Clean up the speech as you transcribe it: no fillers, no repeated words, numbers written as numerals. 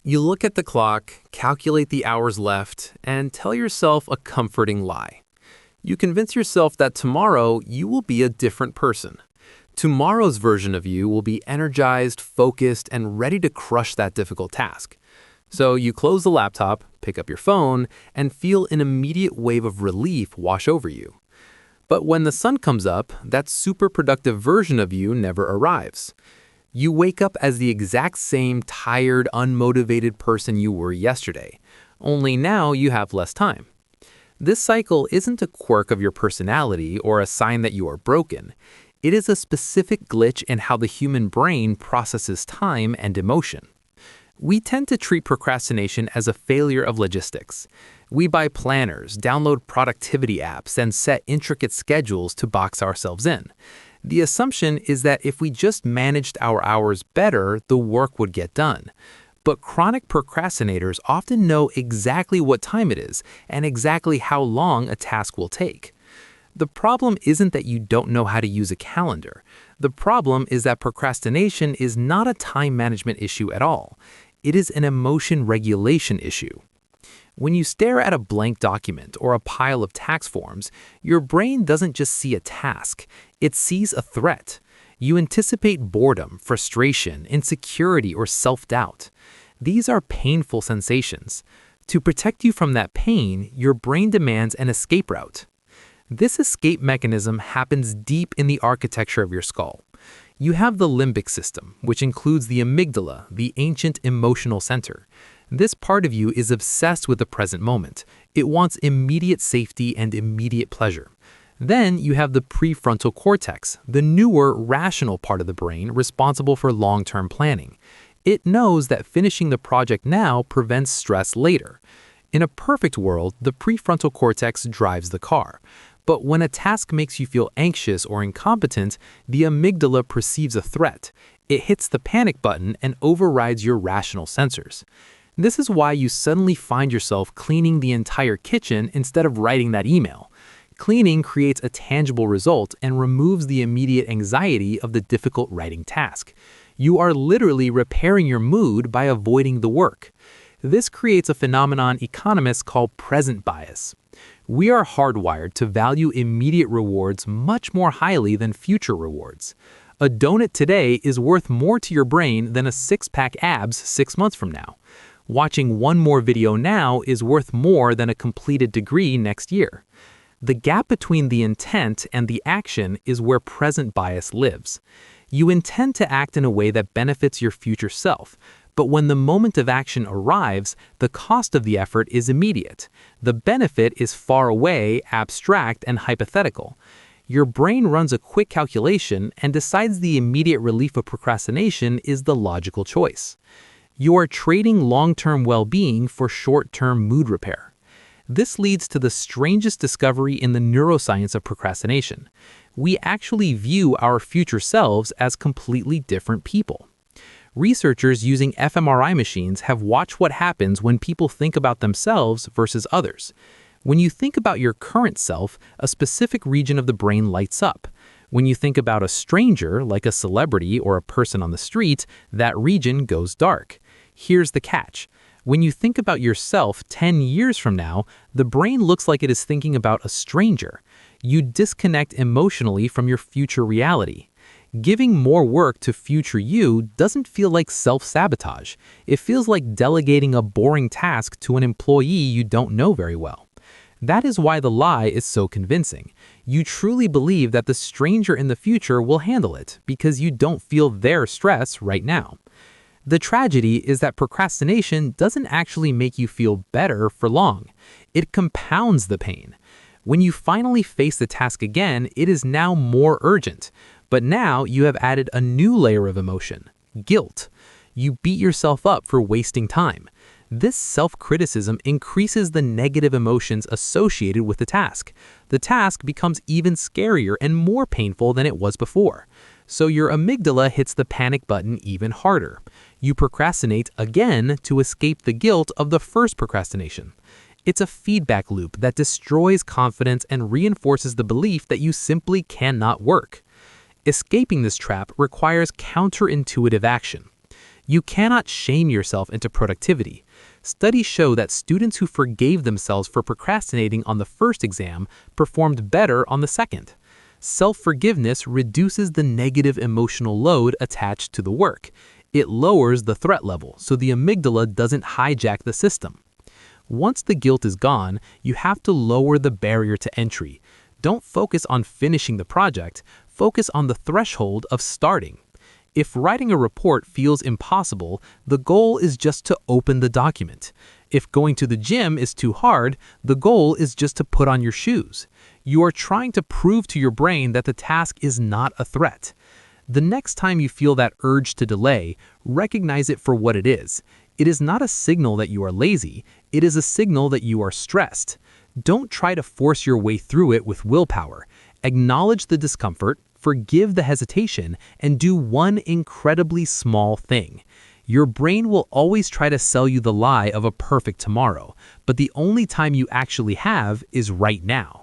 You look at the clock, calculate the hours left, and tell yourself a comforting lie. You convince yourself that tomorrow you will be a different person. Tomorrow's version of you will be energized, focused, and ready to crush that difficult task. So you close the laptop, pick up your phone, and feel an immediate wave of relief wash over you. But when the sun comes up, that super productive version of you never arrives. You wake up as the exact same tired, unmotivated person you were yesterday, only now you have less time. This cycle isn't a quirk of your personality or a sign that you are broken. It is a specific glitch in how the human brain processes time and emotion. We tend to treat procrastination as a failure of logistics. We buy planners, download productivity apps, and set intricate schedules to box ourselves in. The assumption is that if we just managed our hours better, the work would get done. But chronic procrastinators often know exactly what time it is and exactly how long a task will take. The problem isn't that you don't know how to use a calendar. The problem is that procrastination is not a time management issue at all. It is an emotion regulation issue. When you stare at a blank document or a pile of tax forms, your brain doesn't just see a task, it sees a threat. You anticipate boredom, frustration, insecurity, or self-doubt. These are painful sensations. To protect you from that pain, your brain demands an escape route. This escape mechanism happens deep in the architecture of your skull. You have the limbic system, which includes the amygdala, the ancient emotional center. This part of you is obsessed with the present moment. It wants immediate safety and immediate pleasure. Then you have the prefrontal cortex, the newer, rational part of the brain responsible for long-term planning. It knows that finishing the project now prevents stress later. In a perfect world, the prefrontal cortex drives the car. But when a task makes you feel anxious or incompetent, the amygdala perceives a threat. It hits the panic button and overrides your rational sensors. This is why you suddenly find yourself cleaning the entire kitchen instead of writing that email. Cleaning creates a tangible result and removes the immediate anxiety of the difficult writing task. You are literally repairing your mood by avoiding the work. This creates a phenomenon economists call present bias. We are hardwired to value immediate rewards much more highly than future rewards. A donut today is worth more to your brain than a six-pack abs 6 months from now. Watching one more video now is worth more than a completed degree next year. The gap between the intent and the action is where present bias lives. You intend to act in a way that benefits your future self, but when the moment of action arrives, the cost of the effort is immediate. The benefit is far away, abstract, and hypothetical. Your brain runs a quick calculation and decides the immediate relief of procrastination is the logical choice. You are trading long-term well-being for short-term mood repair. This leads to the strangest discovery in the neuroscience of procrastination. We actually view our future selves as completely different people. Researchers using fMRI machines have watched what happens when people think about themselves versus others. When you think about your current self, a specific region of the brain lights up. When you think about a stranger, like a celebrity or a person on the street, that region goes dark. Here's the catch. When you think about yourself 10 years from now, the brain looks like it is thinking about a stranger. You disconnect emotionally from your future reality. Giving more work to future you doesn't feel like self-sabotage. It feels like delegating a boring task to an employee you don't know very well. That is why the lie is so convincing. You truly believe that the stranger in the future will handle it because you don't feel their stress right now. The tragedy is that procrastination doesn't actually make you feel better for long. It compounds the pain. When you finally face the task again, it is now more urgent. But now you have added a new layer of emotion, guilt. You beat yourself up for wasting time. This self-criticism increases the negative emotions associated with the task. The task becomes even scarier and more painful than it was before. So your amygdala hits the panic button even harder. You procrastinate again to escape the guilt of the first procrastination. It's a feedback loop that destroys confidence and reinforces the belief that you simply cannot work. Escaping this trap requires counterintuitive action. You cannot shame yourself into productivity. Studies show that students who forgave themselves for procrastinating on the first exam performed better on the second. Self-forgiveness reduces the negative emotional load attached to the work. It lowers the threat level, so the amygdala doesn't hijack the system. Once the guilt is gone, you have to lower the barrier to entry. Don't focus on finishing the project, focus on the threshold of starting. If writing a report feels impossible, the goal is just to open the document. If going to the gym is too hard, the goal is just to put on your shoes. You are trying to prove to your brain that the task is not a threat. The next time you feel that urge to delay, recognize it for what it is. It is not a signal that you are lazy, it is a signal that you are stressed. Don't try to force your way through it with willpower. Acknowledge the discomfort, forgive the hesitation, and do one incredibly small thing. Your brain will always try to sell you the lie of a perfect tomorrow, but the only time you actually have is right now.